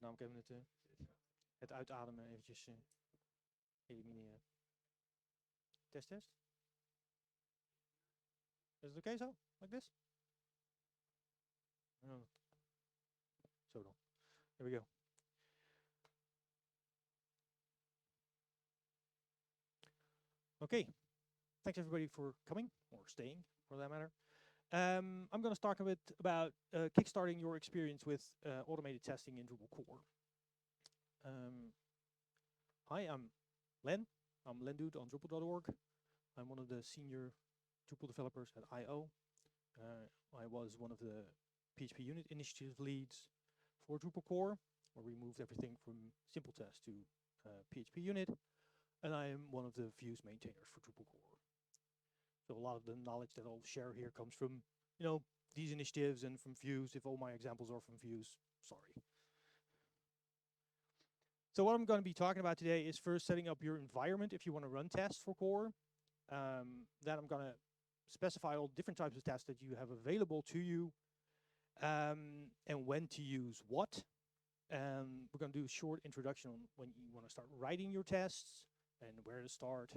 namelijk even het uitademen eventjes elimineren. Test. Is het oké zo? Like this? Oh. Zo dan. Here we go. Okay. Thanks everybody for coming, or staying for that matter. I'm going to talk a bit about kickstarting your experience with automated testing in Drupal Core. Hi, I'm Len. I'm Lendude on Drupal.org. I'm one of the senior Drupal developers at I.O. I was one of the PHP Unit Initiative leads for Drupal Core, where we moved everything from simple test to PHP Unit, and I am one of the views maintainers for Drupal Core. So a lot of the knowledge that I'll share here comes from, these initiatives and from views. If all my examples are from views, sorry. So what I'm going to be talking about today is first setting up your environment if you want to run tests for Core. Then I'm going to specify all different types of tests that you have available to you, and when to use what. We're going to do a short introduction on when you want to start writing your tests and where to start.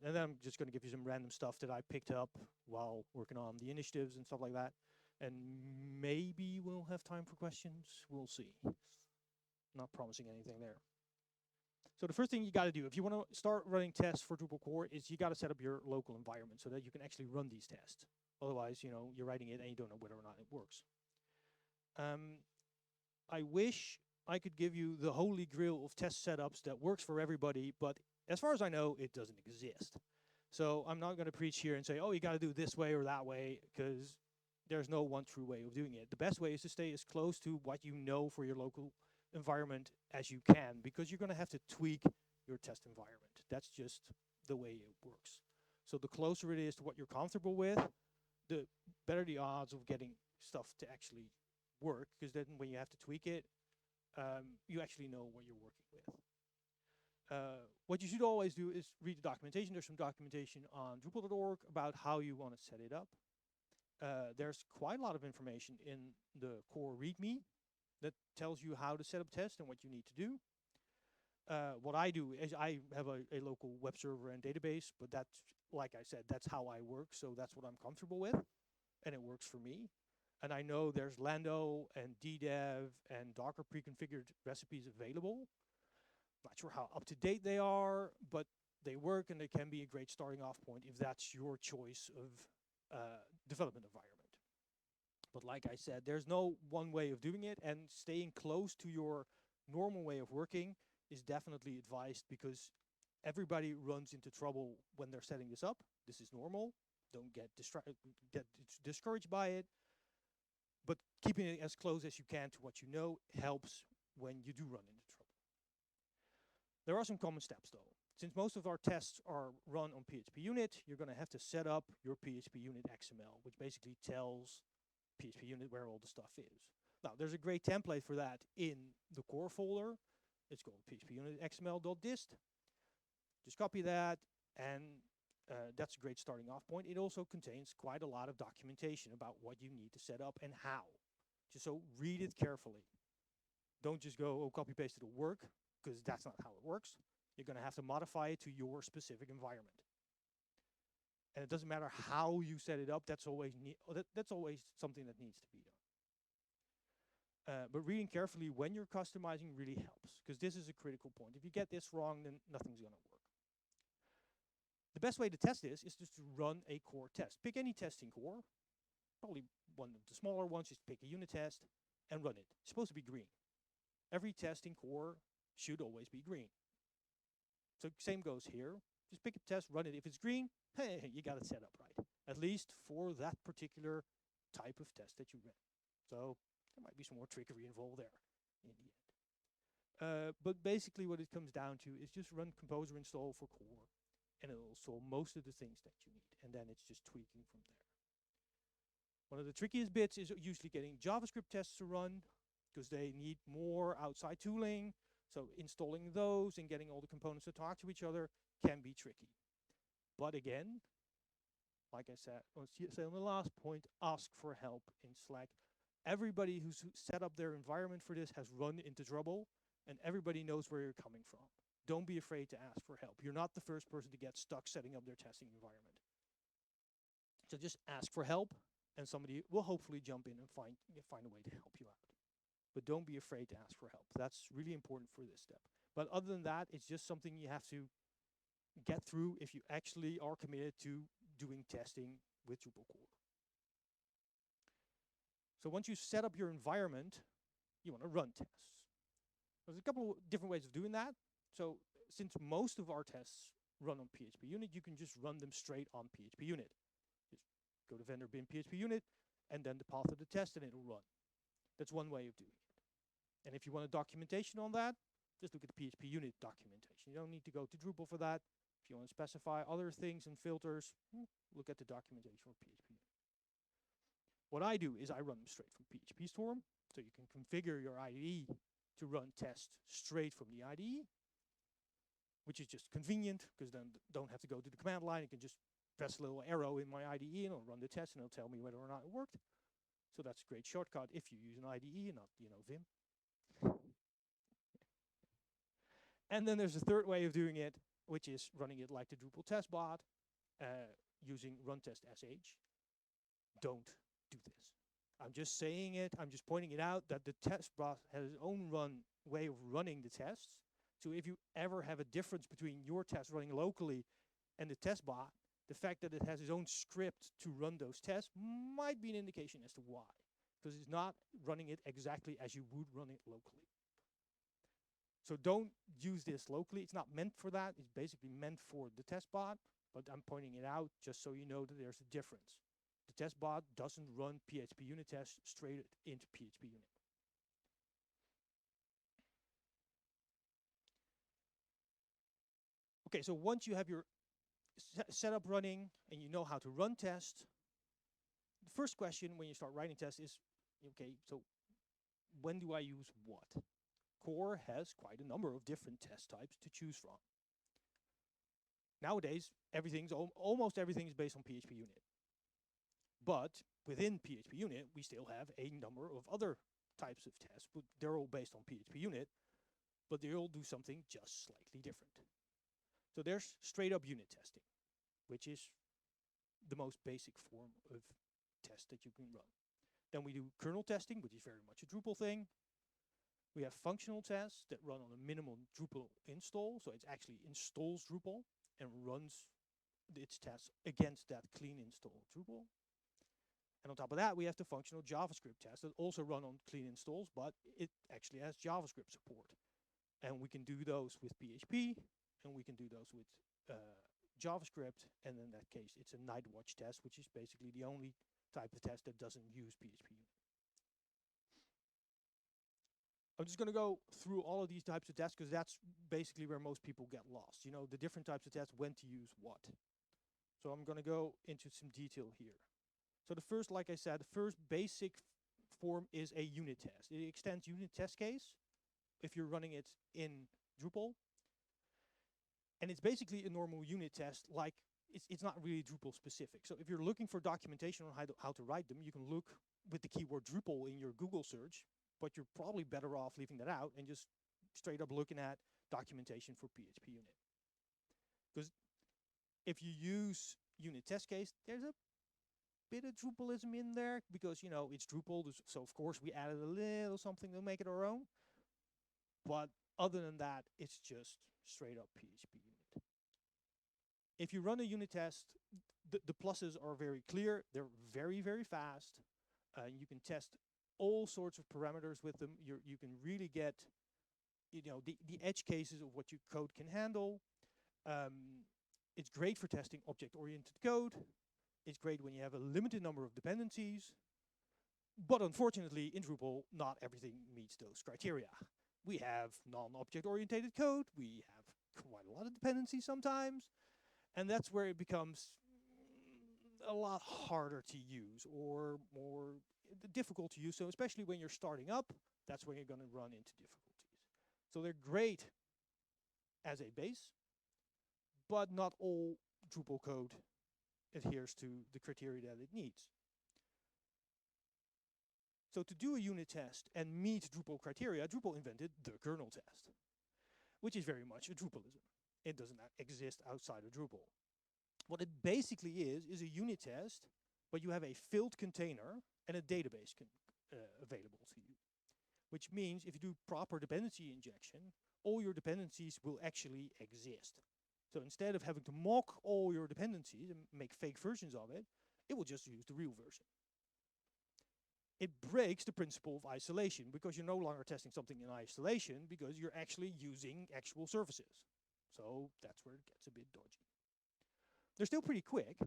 And then I'm just going to give you some random stuff that I picked up while working on the initiatives and stuff like that. And maybe we'll have time for questions. We'll see. Not promising anything there. So the first thing you got to do if you want to start running tests for Drupal Core is you got to set up your local environment so that you can actually run these tests. Otherwise, you're writing it and you don't know whether or not it works. I wish I could give you the holy grail of test setups that works for everybody, but as far as I know, it doesn't exist. So I'm not going to preach here and say, oh, you got to do this way or that way, because there's no one true way of doing it. The best way is to stay as close to what you know for your local environment as you can, because you're going to have to tweak your test environment. That's just the way it works. So the closer it is to what you're comfortable with, the better the odds of getting stuff to actually work, because then when you have to tweak it, you actually know what you're working with. What you should always do is read the documentation. There's some documentation on Drupal.org about how you want to set it up. There's quite a lot of information in the core README that tells you how to set up tests and what you need to do. What I do is I have a local web server and database, but that's, like I said, that's how I work, so that's what I'm comfortable with, and it works for me. And I know there's Lando and DDev and Docker pre-configured recipes available. Not sure how up-to-date they are, but they work and they can be a great starting off point if that's your choice of development environment. But like I said, there's no one way of doing it, and staying close to your normal way of working is definitely advised, because everybody runs into trouble when they're setting this up. This is normal. Don't get discouraged by it. But keeping it as close as you can to what you know helps when you do run into trouble. There are some common steps though. Since most of our tests are run on PHP Unit, you're going to have to set up your PHP Unit Xml, which basically tells PHP Unit where all the stuff is. Now, there's a great template for that in the core folder. It's called PHP Unit Xml.dist. Just copy that, and that's a great starting off point. It also contains quite a lot of documentation about what you need to set up and how. Just so read it carefully. Don't just go, oh, copy paste it'll work, because that's not how it works. You're going to have to modify it to your specific environment. And it doesn't matter how you set it up, that's always something that needs to be done. But reading carefully when you're customizing really helps, because this is a critical point. If you get this wrong, then nothing's going to work. The best way to test this is just to run a core test. Pick any test in core, probably one of the smaller ones, just pick a unit test and run it. It's supposed to be green. Every test in core should always be green. So same goes here. Just pick a test, run it. If it's green, hey, you got it set up right. At least for that particular type of test that you ran. So there might be some more trickery involved there in the end. But basically what it comes down to is just run composer install for core, and it'll install most of the things that you need, and then it's just tweaking from there. One of the trickiest bits is usually getting JavaScript tests to run, because they need more outside tooling. So installing those and getting all the components to talk to each other can be tricky. But again, like I said on the last point, ask for help in Slack. everybody who's set up their environment for this has run into trouble, and everybody knows where you're coming from. Don't be afraid to ask for help. You're not the first person to get stuck setting up their testing environment. So just ask for help, and somebody will hopefully jump in and find a way to help you out. But don't be afraid to ask for help. That's really important for this step. But other than that, it's just something you have to get through if you actually are committed to doing testing with Drupal Core. So once you set up your environment, you want to run tests. There's a couple of different ways of doing that. So since most of our tests run on PHP Unit, you can just run them straight on PHP Unit. Just go to vendor bin PHP Unit, and then the path of the test, and it'll run. That's one way of doing it. And if you want a documentation on that, just look at the PHP Unit documentation. You don't need to go to Drupal for that. If you want to specify other things and filters, look at the documentation for PHP Unit. What I do is I run them straight from PHP Storm, so you can configure your IDE to run tests straight from the IDE, which is just convenient, because then don't have to go to the command line. You can just press a little arrow in my IDE, and it'll run the test, and it'll tell me whether or not it worked. So that's a great shortcut if you use an IDE and not, Vim. And then there's a third way of doing it, which is running it like the Drupal test bot, using runtest.sh. Don't do this. I'm just saying it, I'm just pointing it out that the test bot has its own way of running the tests. So if you ever have a difference between your test running locally and the test bot, the fact that it has its own script to run those tests might be an indication as to why. Because it's not running it exactly as you would run it locally. So don't use this locally. It's not meant for that. It's basically meant for the test bot, but I'm pointing it out just so you know that there's a difference. The test bot doesn't run PHP unit tests straight into PHP unit. Okay, so once you have your setup running and you know how to run tests, the first question when you start writing tests is, okay, so when do I use what? Core has quite a number of different test types to choose from. Nowadays, almost everything is based on PHP unit. But within PHP unit, we still have a number of other types of tests, but they're all based on PHP unit, but they all do something just slightly different. So there's straight up unit testing, which is the most basic form of test that you can run. Then we do kernel testing, which is very much a Drupal thing. We have functional tests that run on a minimal Drupal install, so it actually installs Drupal and runs its tests against that clean install Drupal. And on top of that, we have the functional JavaScript tests that also run on clean installs, but it actually has JavaScript support. And we can do those with PHP, and we can do those with JavaScript, and in that case, it's a night watch test, which is basically the only type of test that doesn't use PHP unit. I'm just going to go through all of these types of tests because that's basically where most people get lost. You know, the different types of tests, when to use what. So I'm going to go into some detail here. So the first, like I said, the first basic form is a unit test. It extends unit test case if you're running it in Drupal. And it's basically a normal unit test, like it's not really Drupal specific. So if you're looking for documentation on how to write them, you can look with the keyword Drupal in your Google search, but you're probably better off leaving that out and just straight up looking at documentation for PHP unit. Because if you use unit test case, there's a bit of Drupalism in there because, you know, it's Drupal, so of course we added a little something to make it our own. But other than that, it's just straight up PHP unit. If you run a unit test, the pluses are very clear. They're very, very fast. You can test all sorts of parameters with them. You can really get, you know, the edge cases of what your code can handle. It's great for testing object-oriented code. It's great when you have a limited number of dependencies. But unfortunately, in Drupal, not everything meets those criteria. We have non-object-oriented code. We have quite a lot of dependencies sometimes. And that's where it becomes a lot harder to use or more difficult to use. So especially when you're starting up, that's when you're going to run into difficulties. So they're great as a base, but not all Drupal code adheres to the criteria that it needs. So to do a unit test and meet Drupal criteria, Drupal invented the kernel test, which is very much a Drupalism. It doesn't exist outside of Drupal. What it basically is a unit test, but you have a filled container and a database available to you. Which means if you do proper dependency injection, all your dependencies will actually exist. So instead of having to mock all your dependencies and make fake versions of it, it will just use the real version. It breaks the principle of isolation because you're no longer testing something in isolation because you're actually using actual services. So that's where it gets a bit dodgy. They're still pretty quick,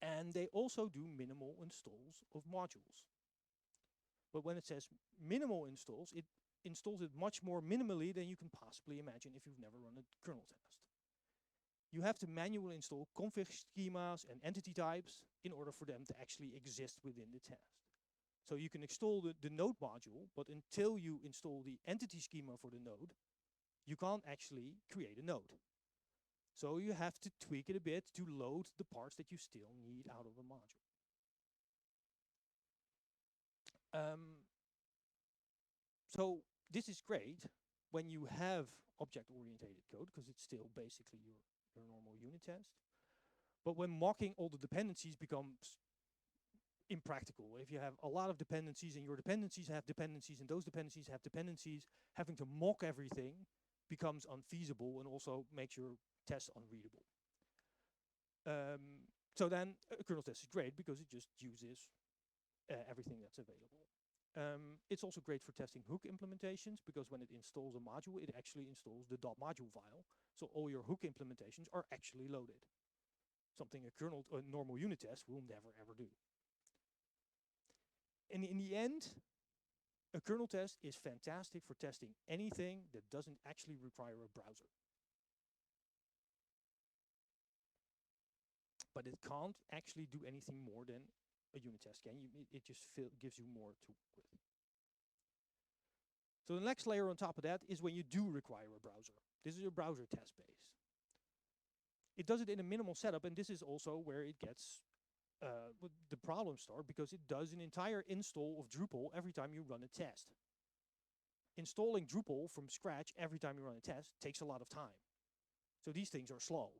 and they also do minimal installs of modules. But when it says minimal installs, it installs it much more minimally than you can possibly imagine if you've never run a kernel test. You have to manually install config schemas and entity types in order for them to actually exist within the test. So you can install the node module, but until you install the entity schema for the node, you can't actually create a node. So you have to tweak it a bit to load the parts that you still need out of a module. So this is great when you have object-oriented code, because it's still basically your normal unit test. But when mocking all the dependencies becomes impractical. If you have a lot of dependencies and your dependencies have dependencies and those dependencies have dependencies, having to mock everything becomes unfeasible and also makes your test unreadable. So then a kernel test is great because it just uses everything that's available. It's also great for testing hook implementations because when it installs a module, it actually installs the .module file. So all your hook implementations are actually loaded. Something a normal unit test will never ever do. And in the end, a kernel test is fantastic for testing anything that doesn't actually require a browser. But it can't actually do anything more than a unit test can. It just gives you more to work with. So the next layer on top of that is when you do require a browser. This is your BrowserTestBase. It does it in a minimal setup, and this is also where it gets the problems start, because it does an entire install of Drupal every time you run a test. Installing Drupal from scratch every time you run a test takes a lot of time. So these things are slow,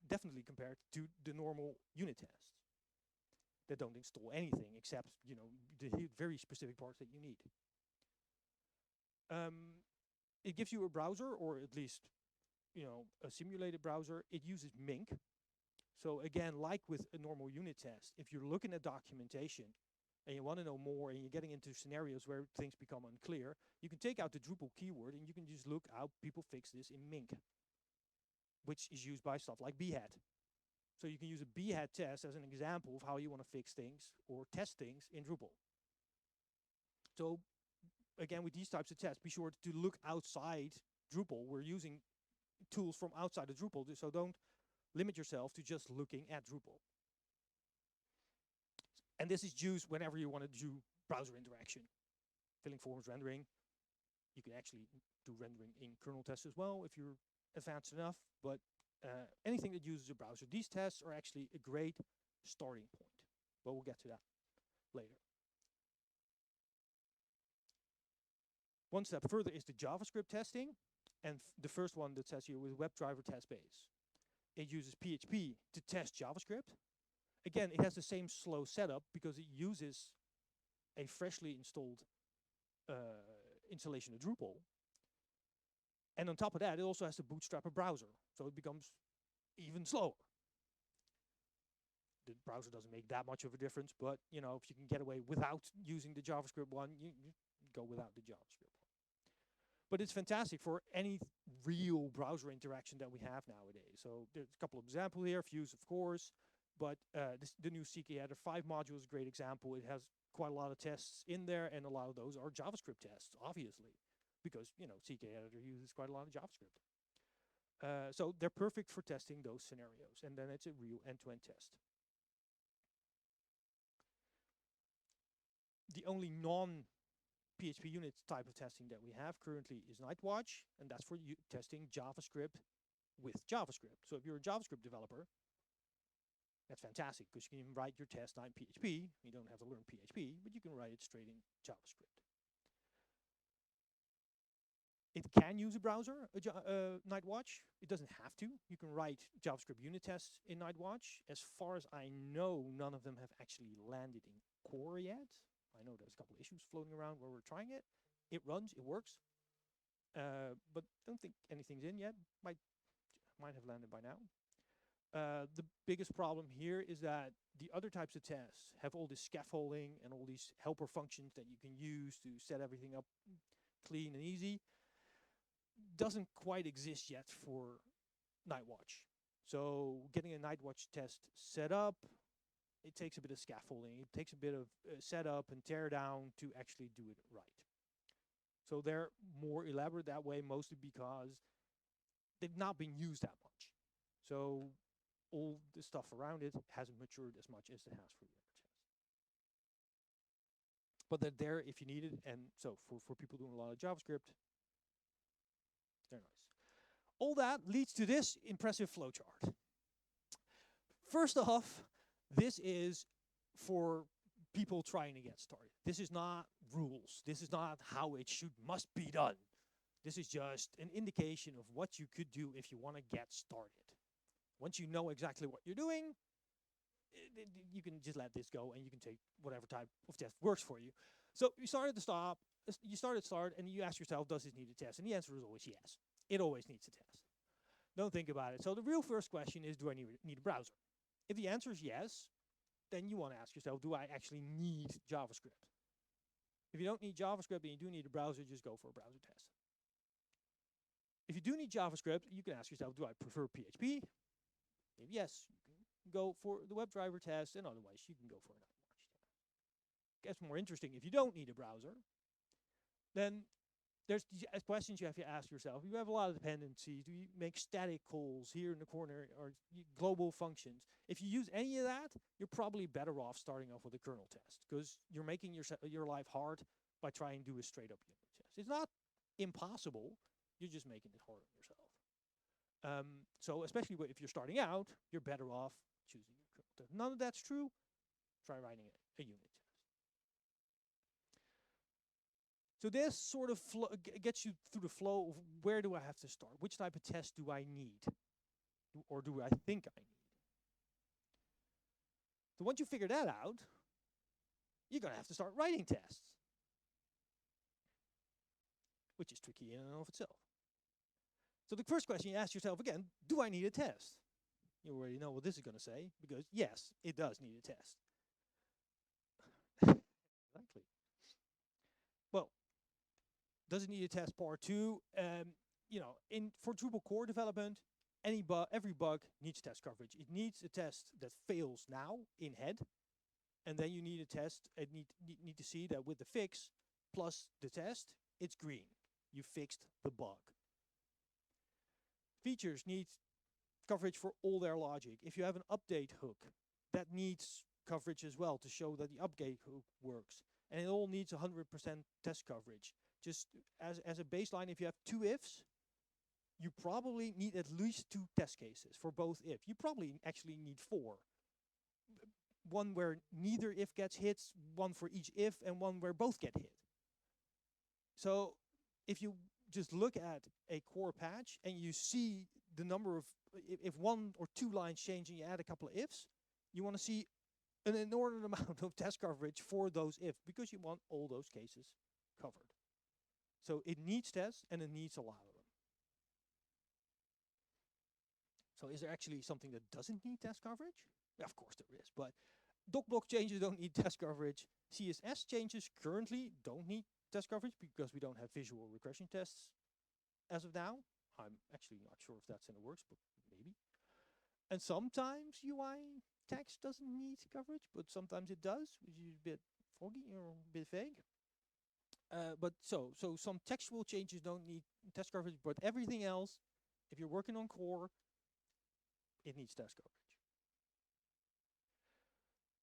definitely compared to the normal unit tests that don't install anything except, you know, the very specific parts that you need. It gives you a browser, or at least, you know, a simulated browser. It uses Mink. So again, like with a normal unit test, if you're looking at documentation and you want to know more and you're getting into scenarios where things become unclear, you can take out the Drupal keyword and you can just look how people fix this in Mink, which is used by stuff like Behat. So you can use a Behat test as an example of how you want to fix things or test things in Drupal. So again, with these types of tests, be sure to look outside Drupal. We're using tools from outside of Drupal, so don't limit yourself to just looking at Drupal. And this is used whenever you want to do browser interaction. Filling forms, rendering. You can actually do rendering in kernel tests as well if you're advanced enough, but anything that uses a browser. These tests are actually a great starting point, but we'll get to that later. One step further is the JavaScript testing, and the first one that says here with WebDriverTestBase. It uses PHP to test JavaScript. Again, it has the same slow setup because it uses a freshly installed installation of Drupal. And on top of that, it also has to bootstrap a browser, so it becomes even slower. The browser doesn't make that much of a difference, but you know, if you can get away without using the JavaScript one, you go without the JavaScript one. But it's fantastic for any real browser interaction that we have nowadays. So there's a couple of examples here, Views, of course, but the new CK Header 5 module is a great example. It has quite a lot of tests in there, and a lot of those are JavaScript tests, obviously, because, you know, CK Editor uses quite a lot of JavaScript. So they're perfect for testing those scenarios, and then it's a real end-to-end test. The only non-PHP unit type of testing that we have currently is Nightwatch, and that's for testing JavaScript with JavaScript. So if you're a JavaScript developer, That's fantastic because you can write your test not in PHP. You don't have to learn PHP, but you can write it straight in JavaScript. It can use a browser, Nightwatch. It doesn't have to. You can write JavaScript unit tests in Nightwatch. As far as I know, none of them have actually landed in Core yet. I know there's a couple of issues floating around where we're trying it. It runs, it works. But don't think anything's in yet. Might have landed by now. The biggest problem here is that the other types of tests have all this scaffolding and all these helper functions that you can use to set everything up clean and easy. Doesn't quite exist yet for Nightwatch. So getting a Nightwatch test set up, it takes a bit of scaffolding. It takes a bit of setup and tear down to actually do it right. So they're more elaborate that way, mostly because they've not been used that much. So all the stuff around it hasn't matured as much as it has for the other tests. But they're there if you need it. And so for people doing a lot of JavaScript, they're nice. All that leads to this impressive flowchart. First off, this is for people trying to get started. This is not rules. This is not how it must be done. This is just an indication of what you could do if you want to get started. Once you know exactly what you're doing, you can just let this go and you can take whatever type of test works for you. So you start at the start, and you ask yourself, does this need a test? And the answer is always yes. It always needs a test. Don't think about it. So the real first question is, do I need a browser? If the answer is yes, then you want to ask yourself, do I actually need JavaScript? If you don't need JavaScript and you do need a browser, just go for a browser test. If you do need JavaScript, you can ask yourself, do I prefer PHP? If yes, you can go for the WebDriver test, and otherwise you can go for a Nightwatch test. Gets more interesting. If you don't need a browser, then there's questions you have to ask yourself. You have a lot of dependencies. Do you make static calls here in the corner or global functions? If you use any of that, you're probably better off starting off with a kernel test because you're making your life hard by trying to do a straight up unit test. It's not impossible. You're just making it hard on yourself. So especially if you're starting out, you're better off choosing your kernel test. None of that's true. Try writing a unit test. So this sort of gets you through the flow of where do I have to start? Which type of test do I need? Or do I think I need? So once you figure that out, you're going to have to start writing tests, which is tricky in and of itself. So the first question you ask yourself again, do I need a test? You already know what this is going to say, because yes, it does need a test. Exactly. Well, does it need a test part 2? For Drupal core development, every bug needs test coverage. It needs a test that fails now in head, and then you need a test. Need to see that with the fix plus the test, it's green. You fixed the bug. Features need coverage for all their logic. If you have an update hook, that needs coverage as well to show that the update hook works. And it all needs 100% test coverage. Just as a baseline, if you have 2 ifs, you probably need at least 2 test cases for both if. You probably actually need 4. One where neither if gets hit, one for each if, and one where both get hit. So if you just look at a core patch and you see the number of, if 1 or 2 lines change and you add a couple of ifs, you want to see an inordinate amount of test coverage for those ifs because you want all those cases covered. So it needs tests and it needs a lot of them. So is there actually something that doesn't need test coverage? Of course there is, but doc block changes don't need test coverage. CSS changes currently don't need test coverage because we don't have visual regression tests as of now. I'm actually not sure if that's in the works, but maybe. And sometimes UI text doesn't need coverage, but sometimes it does, which is a bit foggy or a bit vague. But so some textual changes don't need test coverage, but everything else, if you're working on core, it needs test coverage.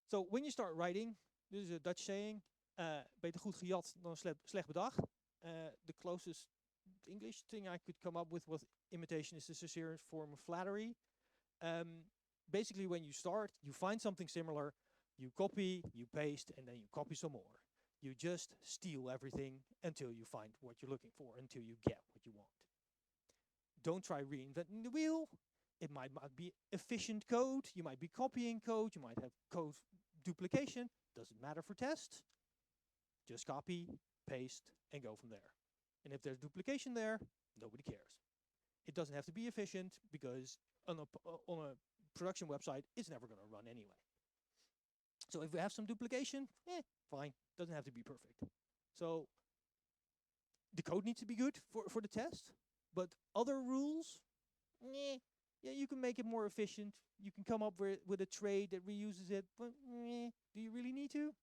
So when you start writing, this is a Dutch saying, beter goed gejat dan slecht bedacht. The closest English thing I could come up with imitation is the sincerest form of flattery. basically when you start, you find something similar, you copy, you paste, and then you copy some more. You just steal everything until you find what you're looking for, until you get what you want. Don't try reinventing the wheel. It might not be efficient code. You might be copying code. You might have code duplication. Doesn't matter for tests. Just copy, paste, and go from there. And if there's duplication there, nobody cares. It doesn't have to be efficient because on a production website, it's never going to run anyway. So if we have some duplication, fine. Doesn't have to be perfect. So the code needs to be good for the test, but other rules, yeah, you can make it more efficient. You can come up with a trade that reuses it, but do you really need to?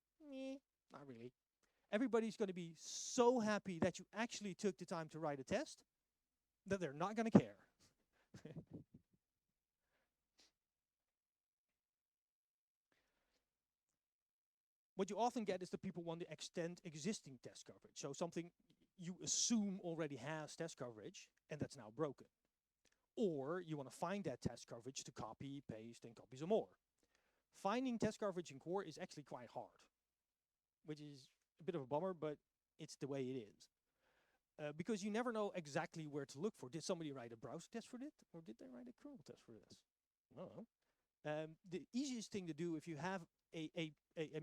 Not really. Everybody's going to be so happy that you actually took the time to write a test that they're not going to care. What you often get is that people want to extend existing test coverage. So something you assume already has test coverage, and that's now broken. Or you want to find that test coverage to copy, paste, and copy some more. Finding test coverage in core is actually quite hard, which is a bit of a bummer, but it's the way it is. Because you never know exactly where to look for. Did somebody write a browser test for it? Or did they write a kernel test for this? I don't know. The easiest thing to do if you have a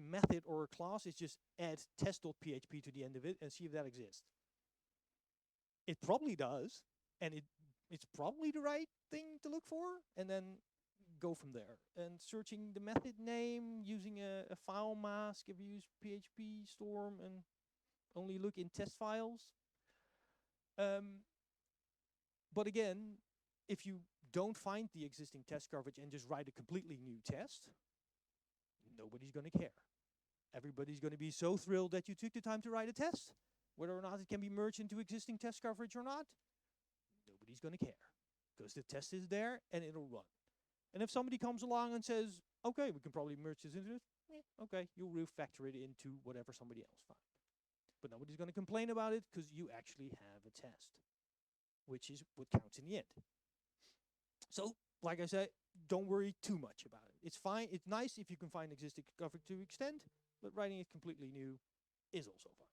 method or a class is just add test.php to the end of it and see if that exists. It probably does, and it's probably the right thing to look for, and then go from there. And searching the method name, using a file mask if you use PHP Storm and only look in test files. But again, if you don't find the existing test coverage and just write a completely new test, nobody's going to care. Everybody's going to be so thrilled that you took the time to write a test. Whether or not it can be merged into existing test coverage or not, nobody's going to care. Because the test is there and it'll run. And if somebody comes along and says, okay, we can probably merge this into this, okay, you'll refactor it into whatever somebody else finds. But nobody's going to complain about it because you actually have a test, which is what counts in the end. So, like I said, don't worry too much about it. It's fine. It's nice if you can find existing coverage to extend, but writing it completely new is also fine.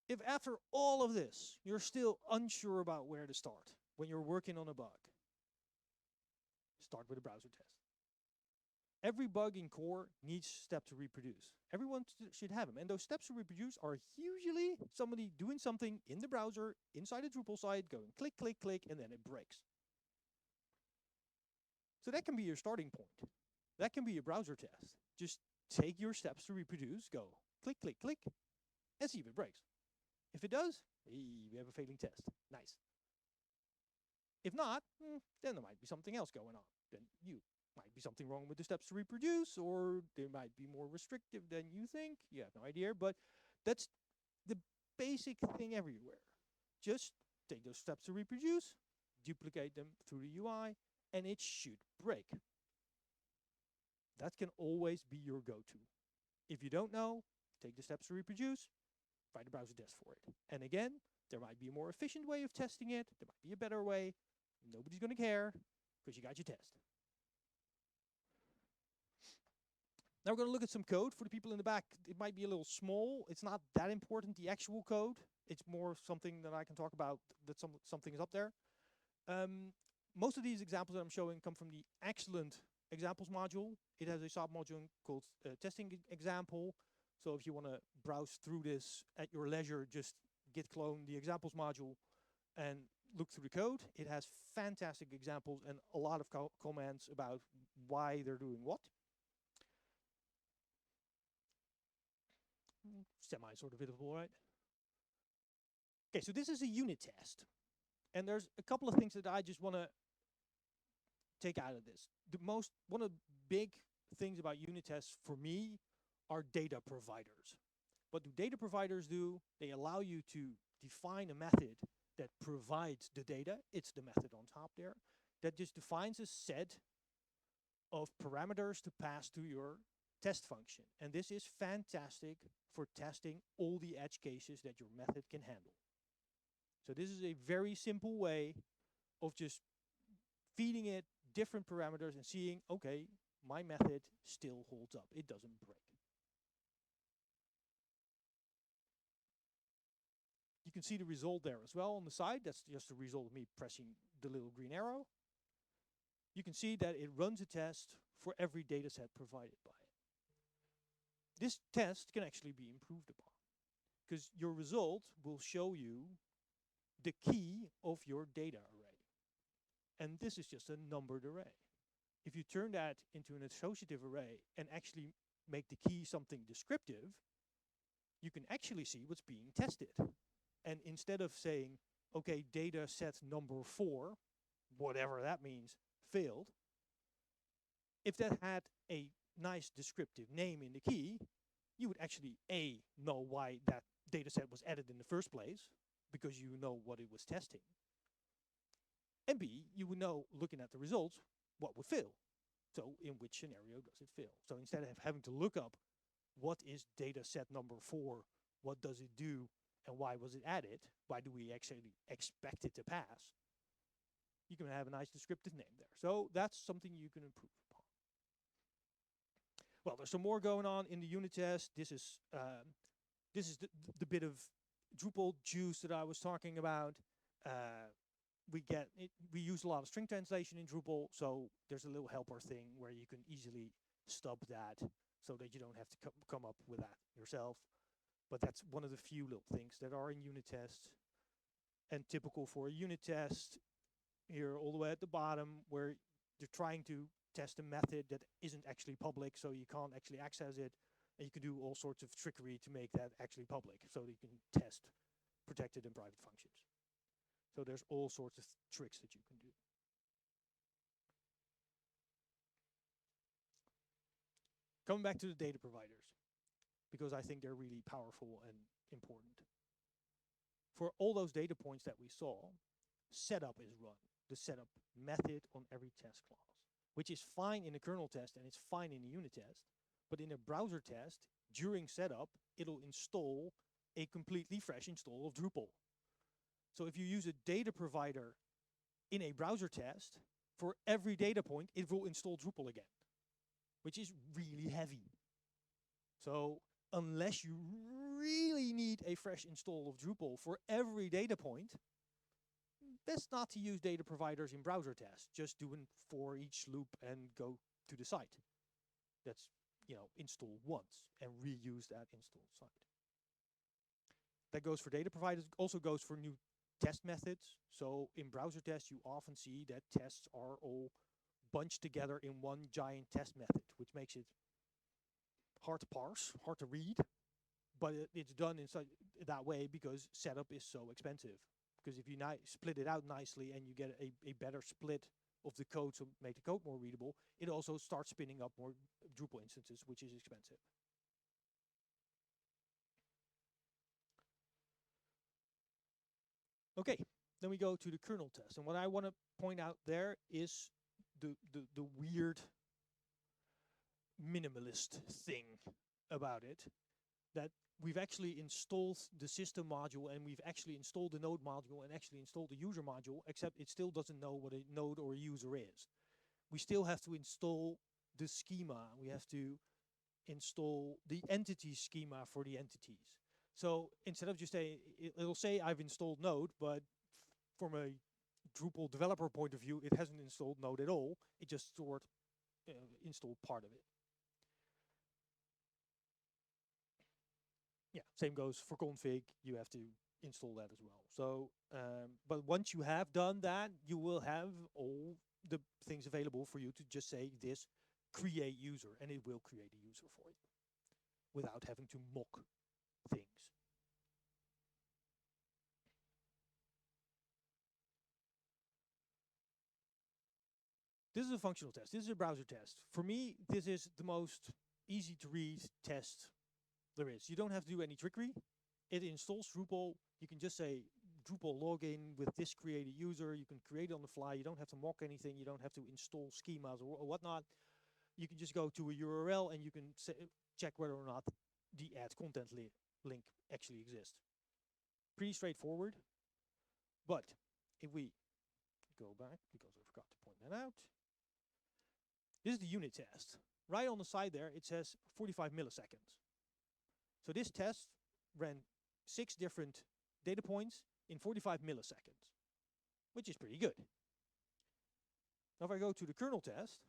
If after all of this, you're still unsure about where to start when you're working on a bug, start with a browser test. Every bug in core needs steps to reproduce. Everyone should have them. And those steps to reproduce are usually somebody doing something in the browser, inside a Drupal site, going click, click, click, and then it breaks. So that can be your starting point. That can be your browser test. Just take your steps to reproduce, go click, click, click, and see if it breaks. If it does, we have a failing test. Nice. If not, then there might be something else going on. Then you might be something wrong with the steps to reproduce, or they might be more restrictive than you think. You have no idea, but that's the basic thing everywhere. Just take those steps to reproduce, duplicate them through the UI, and it should break. That can always be your go-to. If you don't know, take the steps to reproduce, write a browser test for it. And again, there might be a more efficient way of testing it. There might be a better way. Nobody's going to care because you got your test. Now we're going to look at some code for the people in the back. It might be a little small. It's not that important, the actual code. It's more something that I can talk about that something is up there. Most of these examples that I'm showing come from the excellent examples module. It has a sub-module called testing example. So if you want to browse through this at your leisure, just git clone the examples module and look through the code. It has fantastic examples and a lot of comments about why they're doing what. Semi sort of visible, right? Okay, so this is a unit test. And there's a couple of things that I just want to take out of this. One of the big things about unit tests for me are data providers. What do data providers do? They allow you to define a method that provides the data. It's the method on top there. That just defines a set of parameters to pass to your test function. And this is fantastic for testing all the edge cases that your method can handle. So this is a very simple way of just feeding it different parameters and seeing, okay, my method still holds up. It doesn't break. You can see the result there as well on the side. That's just the result of me pressing the little green arrow. You can see that it runs a test for every data set provided by it. This test can actually be improved upon, because your result will show you the key of your data array. And this is just a numbered array. If you turn that into an associative array and actually make the key something descriptive, you can actually see what's being tested. And instead of saying, okay, data set number 4, whatever that means, failed, if that had a nice descriptive name in the key, you would actually A, know why that data set was added in the first place, because you know what it was testing. And B, you would know, looking at the results, what would fail. So in which scenario does it fail? So instead of having to look up what is data set number 4, what does it do, and why was it added, why do we actually expect it to pass, you can have a nice descriptive name there. So that's something you can improve upon. Well, there's some more going on in the unit test. This is the bit of Drupal juice that I was talking about. We use a lot of string translation in Drupal, so there's a little helper thing where you can easily stub that so that you don't have to come up with that yourself. But that's one of the few little things that are in unit tests. And typical for a unit test, here all the way at the bottom, where you're trying to test a method that isn't actually public, so you can't actually access it, and you can do all sorts of trickery to make that actually public, so that you can test protected and private functions. So there's all sorts of tricks that you can do. Coming back to the data providers, because I think they're really powerful and important. For all those data points that we saw, setup is run, the setup method on every test clause, which is fine in a kernel test and it's fine in a unit test, but in a browser test, during setup, it'll install a completely fresh install of Drupal. So if you use a data provider in a browser test, for every data point, it will install Drupal again, which is really heavy. So unless you really need a fresh install of Drupal for every data point, best not to use data providers in browser tests. Just do an for each loop and go to the site. That's, install once and reuse that installed site. That goes for data providers, also goes for new test methods. So in browser tests, you often see that tests are all bunched together in one giant test method, which makes it hard to parse, hard to read, but it's done in that way because setup is so expensive. Because if you split it out nicely and you get a better split of the code to make the code more readable, it also starts spinning up more Drupal instances, which is expensive. Okay, then we go to the kernel test. And what I want to point out there is the weird minimalist thing about it, that we've actually installed the system module and we've actually installed the node module and actually installed the user module, except it still doesn't know what a node or a user is. We still have to install the schema. We have to install the entity schema for the entities. So instead of just it'll say I've installed node, but from a Drupal developer point of view, it hasn't installed node at all. It just installed part of it. Yeah, same goes for config. You have to install that as well. So, but once you have done that, you will have all the things available for you to just say this, create user, and it will create a user for you without having to mock things. This is a functional test. This is a browser test. For me, this is the most easy to read test there is. You don't have to do any trickery. It installs Drupal. You can just say Drupal login with this create a user. You can create it on the fly. You don't have to mock anything. You don't have to install schemas or whatnot. You can just go to a URL and you can check whether or not the add content link actually exists. Pretty straightforward. But if we go back, because of forgot to point that out. This is the unit test. Right on the side there, it says 45 milliseconds. So this test ran 6 different data points in 45 milliseconds, which is pretty good. Now if I go to the kernel test,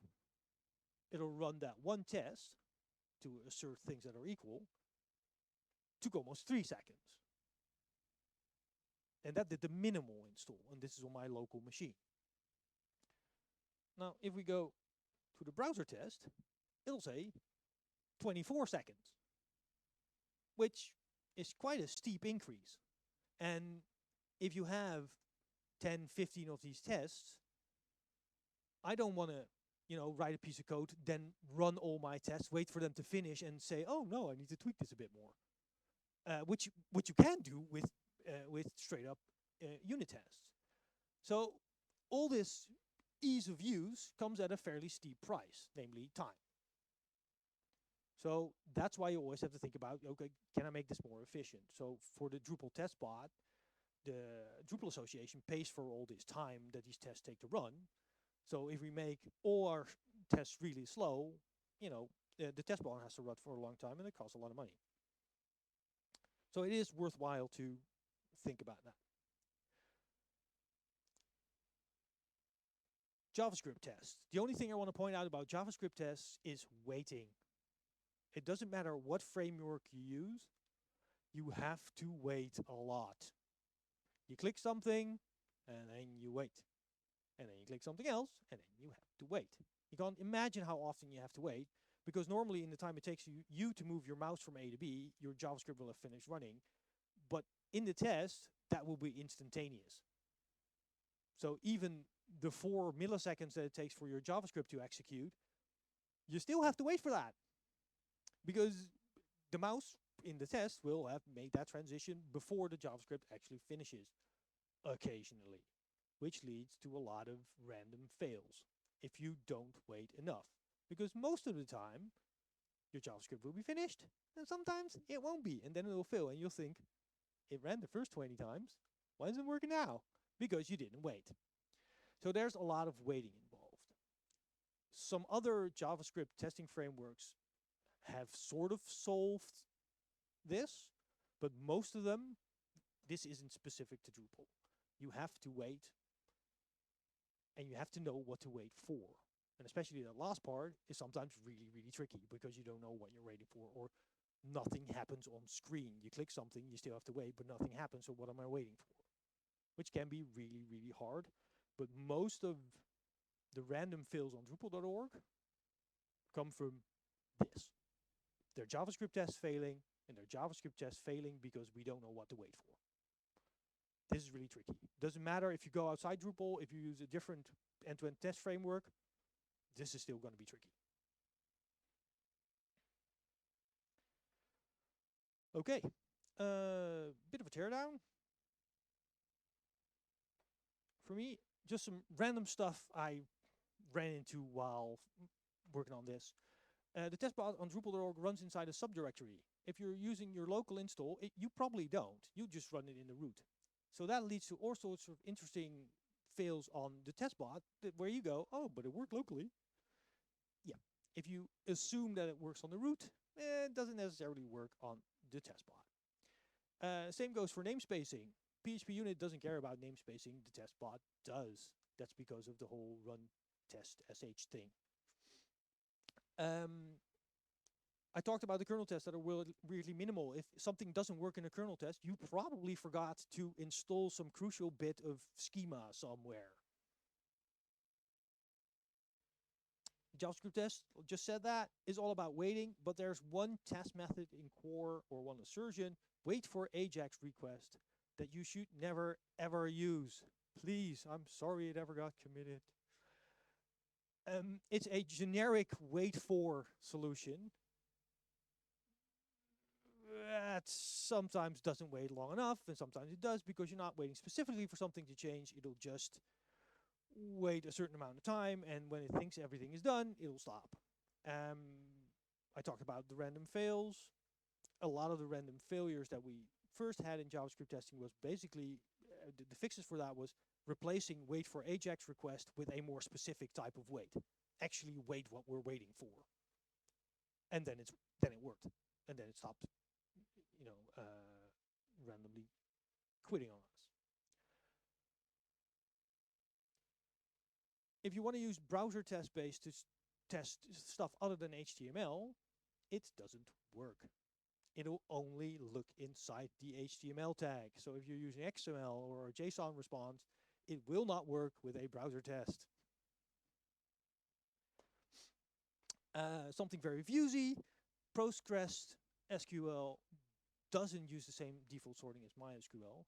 it'll run that one test to assert things that are equal, took almost 3 seconds. And that did the minimal install, and this is on my local machine. Now if we go to the browser test, it'll say 24 seconds, which is quite a steep increase. And if you have 10, 15 of these tests, I don't want to, write a piece of code, then run all my tests, wait for them to finish, and say, oh no, I need to tweak this a bit more. Which you can do with straight up unit tests. So all this ease of use comes at a fairly steep price, namely time. So that's why you always have to think about, okay, can I make this more efficient? So for the Drupal test bot, the Drupal Association pays for all this time that these tests take to run. So if we make all our tests really slow, the test bot has to run for a long time and it costs a lot of money. So it is worthwhile to think about that. JavaScript tests. The only thing I want to point out about JavaScript tests is waiting. It doesn't matter what framework you use, you have to wait a lot. You click something, and then you wait. And then you click something else, and then you have to wait. You can't imagine how often you have to wait, because normally in the time it takes you to move your mouse from A to B, your JavaScript will have finished running. But in the test, that will be instantaneous. So even the 4 milliseconds that it takes for your JavaScript to execute, you still have to wait for that. Because the mouse in the test will have made that transition before the JavaScript actually finishes, occasionally, which leads to a lot of random fails if you don't wait enough. Because most of the time, your JavaScript will be finished, and sometimes it won't be, and then it will fail, and you'll think, it ran the first 20 times, why isn't it working now? Because you didn't wait. So there's a lot of waiting involved. Some other JavaScript testing frameworks have sort of solved this, but most of them, this isn't specific to Drupal. You have to wait, and you have to know what to wait for. And especially that last part is sometimes really, really tricky because you don't know what you're waiting for, or nothing happens on screen. You click something, you still have to wait, but nothing happens, so what am I waiting for? Which can be really, really hard. But most of the random fails on Drupal.org come from this. Their JavaScript tests failing, and their JavaScript tests failing because we don't know what to wait for. This is really tricky. Doesn't matter if you go outside Drupal, if you use a different end-to-end test framework, this is still going to be tricky. Okay, bit of a teardown. For me, just some random stuff I ran into while working on this. The test bot on Drupal.org runs inside a subdirectory. If you're using your local install, you probably don't. You just run it in the root. So that leads to all sorts of interesting fails on the test bot, where you go, oh, but it worked locally. Yeah, if you assume that it works on the root, it doesn't necessarily work on the test bot. Same goes for namespacing. PHPUnit doesn't care about namespacing. The test bot does. That's because of the whole run test sh thing. I talked about the kernel tests that are really minimal. If something doesn't work in a kernel test, you probably forgot to install some crucial bit of schema somewhere. JavaScript test, just said that, is all about waiting, but there's one test method in core, or one assertion, wait for AJAX request, that you should never ever use. Please, I'm sorry it ever got committed. It's a generic wait for solution that sometimes doesn't wait long enough, and sometimes it does, because you're not waiting specifically for something to change. It'll just wait a certain amount of time, and when it thinks everything is done, it'll stop. I talked about the random fails. A lot of the random failures that we first had in JavaScript testing was basically, the fixes for that was replacing wait for AJAX request with a more specific type of wait. Actually wait what we're waiting for. And then it worked. And then it stopped, randomly quitting on us. If you want to use BrowserTestBase to test stuff other than HTML, it doesn't work. It'll only look inside the HTML tag. So if you're using XML or a JSON response, it will not work with a browser test. Something very viewsy, PostgreSQL doesn't use the same default sorting as MySQL.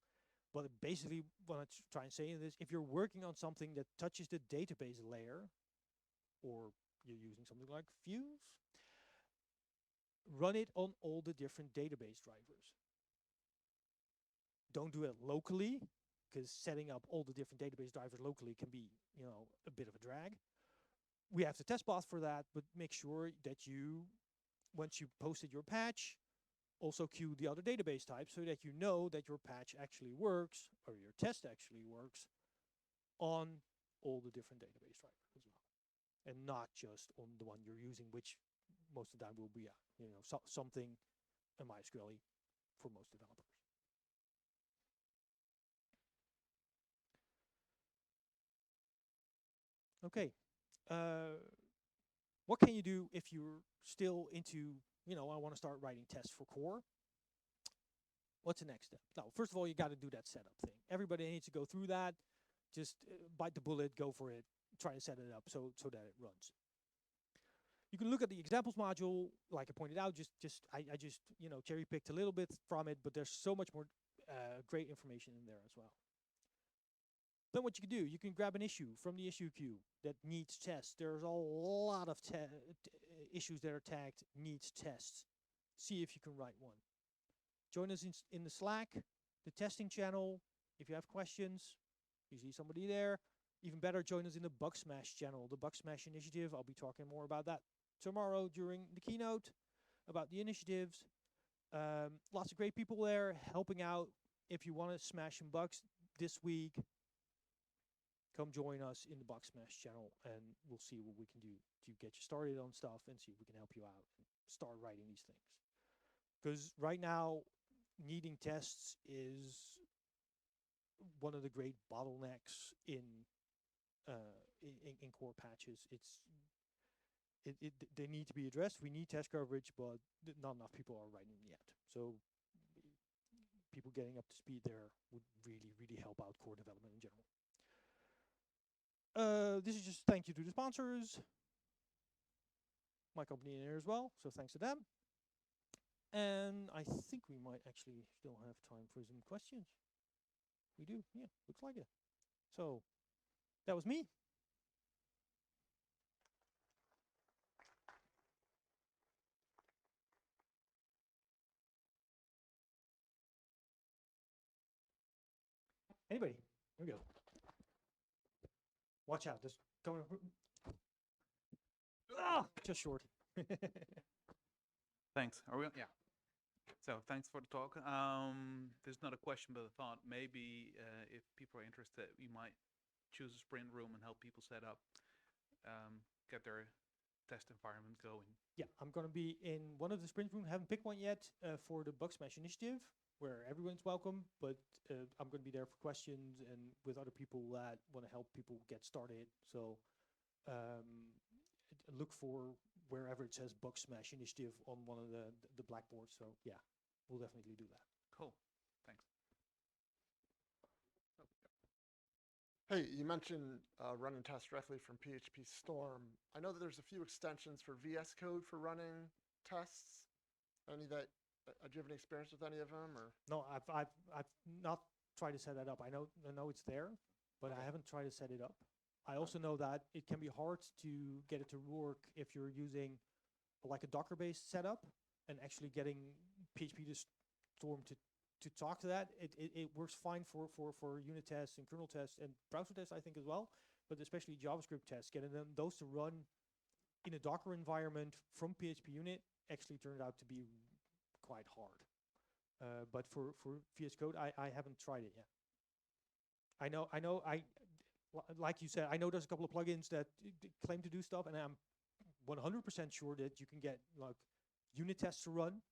But basically, what I'm trying to say is, if you're working on something that touches the database layer, or you're using something like Views, run it on all the different database drivers. Don't do it locally, because setting up all the different database drivers locally can be, a bit of a drag. We have the test path for that, but make sure that you, once you posted your patch, also queue the other database types so that you know that your patch actually works, or your test actually works, on all the different database drivers as well. And not just on the one you're using, which most of the time will be, something MySQL for most developers. Okay. What can you do if you're still into, I want to start writing tests for core? What's the next step? Now, first of all, you got to do that setup thing. Everybody needs to go through that. Just bite the bullet, go for it, try to set it up so that it runs. You can look at the examples module, like I pointed out. I just cherry picked a little bit from it, but there's so much more great information in there as well. Then what you can do, you can grab an issue from the issue queue that needs tests. There's a lot of issues that are tagged needs tests. See if you can write one. Join us in the Slack, the testing channel. If you have questions, you see somebody there. Even better, join us in the Bug Smash channel, the Bug Smash Initiative. I'll be talking more about that tomorrow during the keynote, about the initiatives. Lots of great people there helping out. If you want to smash some bugs this week, come join us in the Bug Smash channel, and we'll see what we can do to get you started on stuff and see if we can help you out and start writing these things. Because right now, needing tests is one of the great bottlenecks in core patches. They need to be addressed. We need test coverage, but not enough people are writing them yet. So people getting up to speed there would really, really help out core development in general. This is just thank you to the sponsors. My company in there as well, so thanks to them. And I think we might actually still have time for some questions. We do, yeah, looks like it. So that was me. Anybody? Here we go. Watch out, this coming. Ah, just short. Thanks. Are we on? Yeah. So thanks for the talk. There's not a question, but a thought. Maybe if people are interested, we might choose a sprint room and help people set up, get their test environment going. Yeah, I'm going to be in one of the sprint rooms. Haven't picked one yet for the Bug Smash Initiative, where everyone's welcome. But I'm going to be there for questions and with other people that want to help people get started. So look for wherever it says Bug Smash Initiative on one of the blackboards. So yeah, we'll definitely do that. Cool. Thanks. Hey, you mentioned running tests directly from PHP Storm. I know that there's a few extensions for VS Code for running tests. Any that do you have any experience with any of them, or? No, I've not tried to set that up. I know it's there, but okay. I haven't tried to set it up. I also know that it can be hard to get it to work if you're using like a Docker-based setup and actually getting PHP to Storm to talk to that. It works fine for unit tests and kernel tests and browser tests, I think, as well, but especially JavaScript tests. Getting those to run in a Docker environment from PHP Unit actually turned out to be quite hard. But for VS Code, I haven't tried it yet. Like you said, I know there's a couple of plugins that claim to do stuff, and I'm 100% sure that you can get like unit tests to run,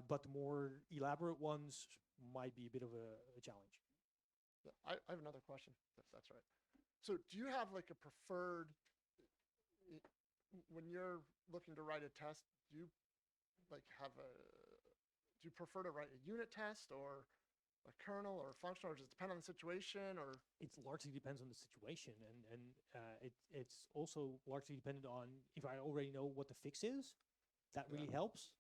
but the more elaborate ones might be a bit of a challenge. Yeah, I have another question, if that's right. So do you have like a preferred, when you're looking to write a test, do you like do you prefer to write a unit test or a kernel or a function, or does it depend on the situation, or? It largely depends on the situation, and it's also largely dependent on if I already know what the fix is. That really helps,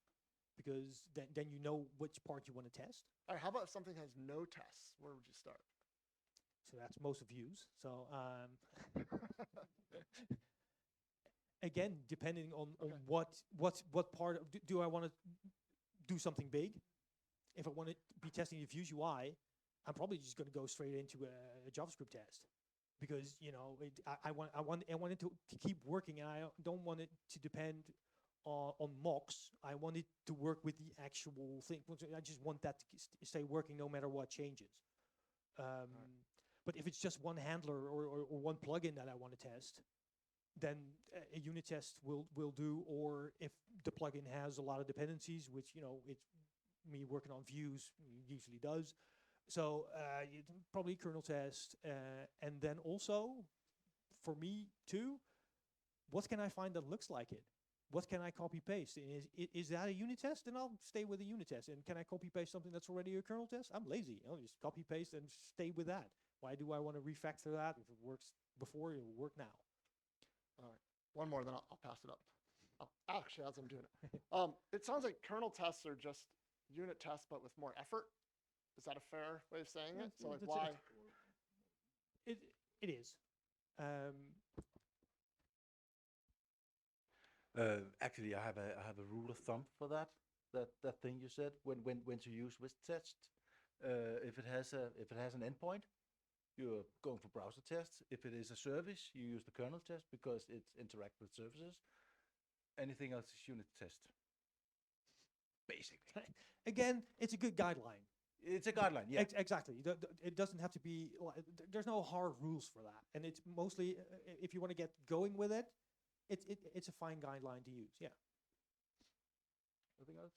because then you know which part you want to test. All right, how about if something has no tests? Where would you start? So that's most views. So again, depending on what part of, do I want to do something big? If I want to be testing the Views UI, I'm probably just going to go straight into a JavaScript test, because I want it to keep working, and I don't want it to depend on mocks. I want it to work with the actual thing. I just want that to stay working no matter what changes. But if it's just one handler or one plugin that I want to test, then a unit test will do. Or if the plugin has a lot of dependencies, which it's me working on views usually does. So probably kernel test, and then also for me too, what can I find that looks like it? What can I copy paste? Is that a unit test? Then I'll stay with a unit test. And can I copy paste something that's already a kernel test? I'm lazy. I'll just copy paste and stay with that. Why do I want to refactor that? If it works before, it will work now. All right, one more, then I'll pass it up. Actually, as I'm doing it, it sounds like kernel tests are just unit tests, but with more effort. Is that a fair way of saying it? So like, why? It is. Actually, I have a rule of thumb for that thing you said, when to use which test. If it has an endpoint, you're going for browser tests. If it is a service, you use the kernel test because it interacts with services. Anything else is unit test, basically. Again, it's a good guideline. It's a guideline, yeah. Exactly. It doesn't have to be. There's no hard rules for that, and it's mostly if you want to get going with it, it's a fine guideline to use. Yeah. Anything else?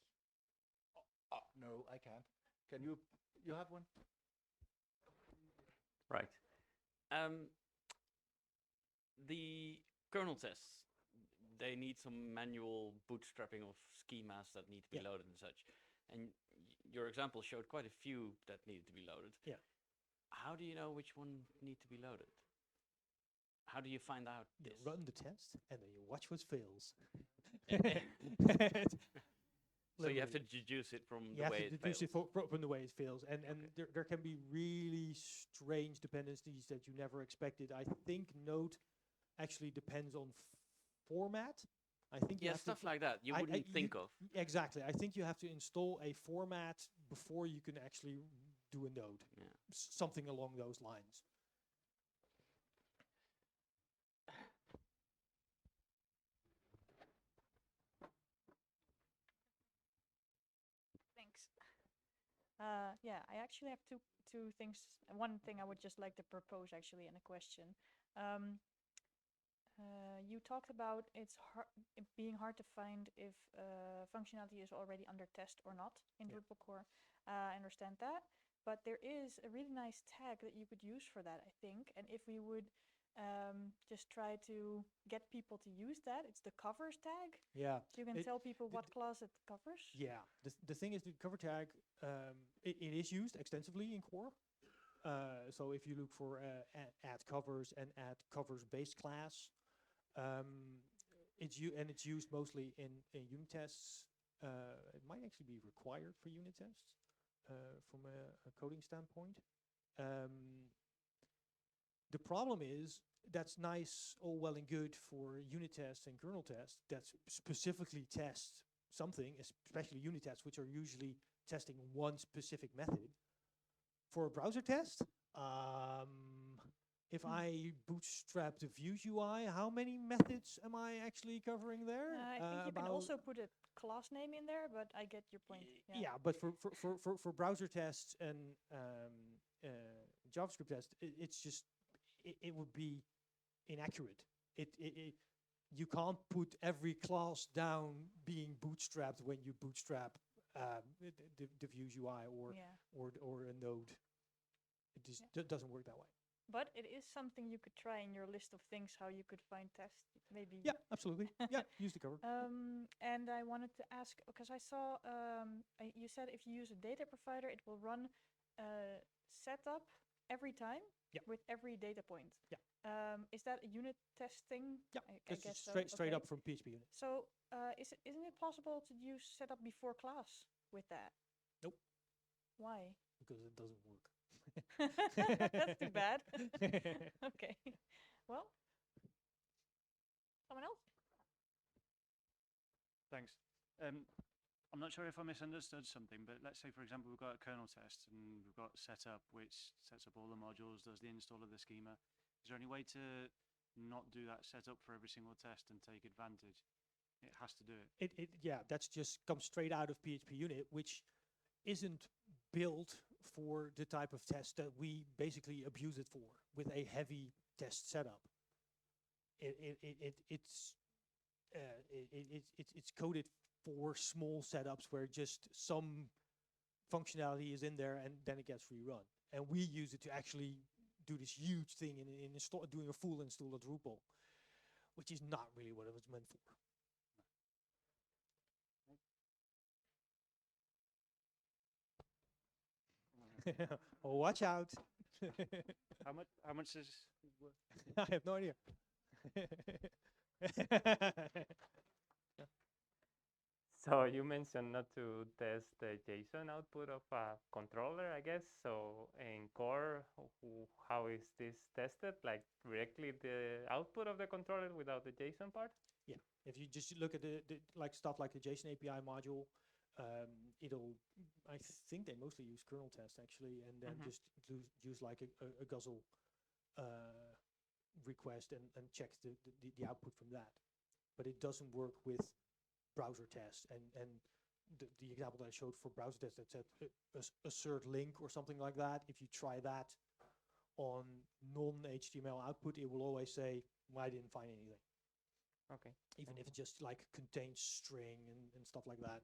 No, I can't. Can you? You have one? Right. The kernel tests, they need some manual bootstrapping of schemas that need to be loaded and such. And your example showed quite a few that needed to be loaded. Yeah. How do you know which one need to be loaded? How do you find out You this? run the test, and then you watch what fails. So you have to deduce it from the way it fails. From the way it fails, and there can be really strange dependencies that you never expected. I think Node actually depends on format. I think you have stuff to, like that you wouldn't think of. Exactly. I think you have to install a format before you can actually do a node. Yeah. Something along those lines. Thanks. Yeah, I actually have two things. One thing I would just like to propose actually in a question. You talked about it being hard to find if functionality is already under test or not in Drupal Core. I understand that, but there is a really nice tag that you could use for that, I think. And if we would just try to get people to use that, it's the covers tag. Yeah. So you can tell people what class it covers. Yeah. The thing is, the cover tag, it is used extensively in Core. So if you look for add covers and add covers base class, it's used mostly in unit tests. It might actually be required for unit tests from a coding standpoint. The problem is that's nice, all well and good for unit tests and kernel tests that specifically test something, especially unit tests, which are usually testing one specific method. For a browser test, if I bootstrap the Views UI, how many methods am I actually covering there? I think you can also put a class name in there, but I get your point. Yeah, but for browser tests and JavaScript test, it's just it would be inaccurate. You can't put every class down being bootstrapped when you bootstrap the Vue UI or a node. It just doesn't work that way. But it is something you could try in your list of things how you could find tests. Maybe. Yeah, absolutely. Yeah, use the cover. And I wanted to ask, because I saw you said if you use a data provider, it will run setup every time with every data point. Yeah. Is that a unit test thing? Yeah, I guess just so. straight Okay. up from PHP Unit. So isn't it possible to use setup before class with that? Nope. Why? Because it doesn't work. That's too bad. Okay. Well, someone else? Thanks. I'm not sure if I misunderstood something, but let's say, for example, we've got a kernel test and we've got setup, which sets up all the modules, does the install of the schema. Is there any way to not do that setup for every single test and take advantage? It has to do it. Yeah, that's just comes straight out of PHP Unit, which isn't built for the type of test that we basically abuse it for, with a heavy test setup. It's coded for small setups where just some functionality is in there and then it gets rerun. And we use it to actually do this huge thing in doing a full install of Drupal, which is not really what it was meant for. Oh, watch out. How much is I have no idea. So you mentioned not to test the JSON output of a controller, I guess. So in core, how is this tested? Like directly the output of the controller without the JSON part? Yeah, if you just look at the stuff like the JSON API module, I think they mostly use Kernel Test actually, and then just use like a guzzle request and check the output from that. But it doesn't work with browser tests, and the example that I showed for browser tests that said assert link or something like that. If you try that on non-HTML output, it will always say, well, I didn't find anything. Okay. Even if it just like contains string and stuff like that,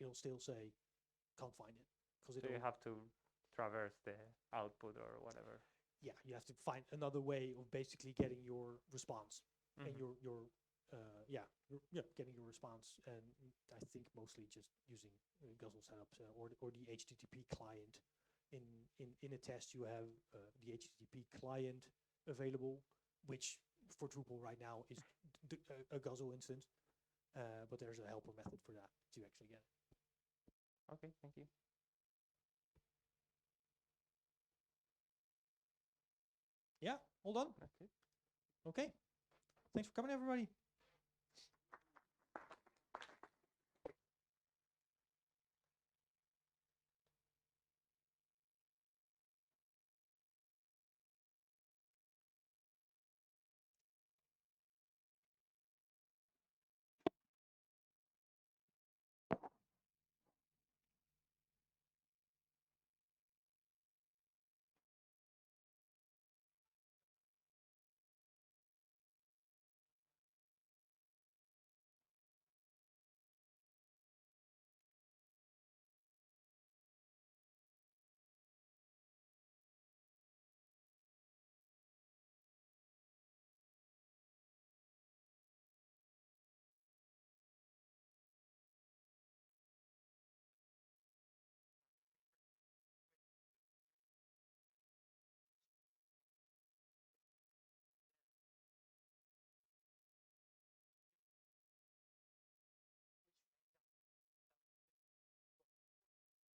it'll still say can't find it. So you have to traverse the output or whatever. Yeah, you have to find another way of basically getting your response and getting your response. And I think mostly just using guzzle setups or the HTTP client. In a test, you have the HTTP client available, which for Drupal right now is a guzzle instance, but there's a helper method for that to actually get it. Okay, thank you. Yeah, all done? That's it. Okay. Thanks for coming, everybody.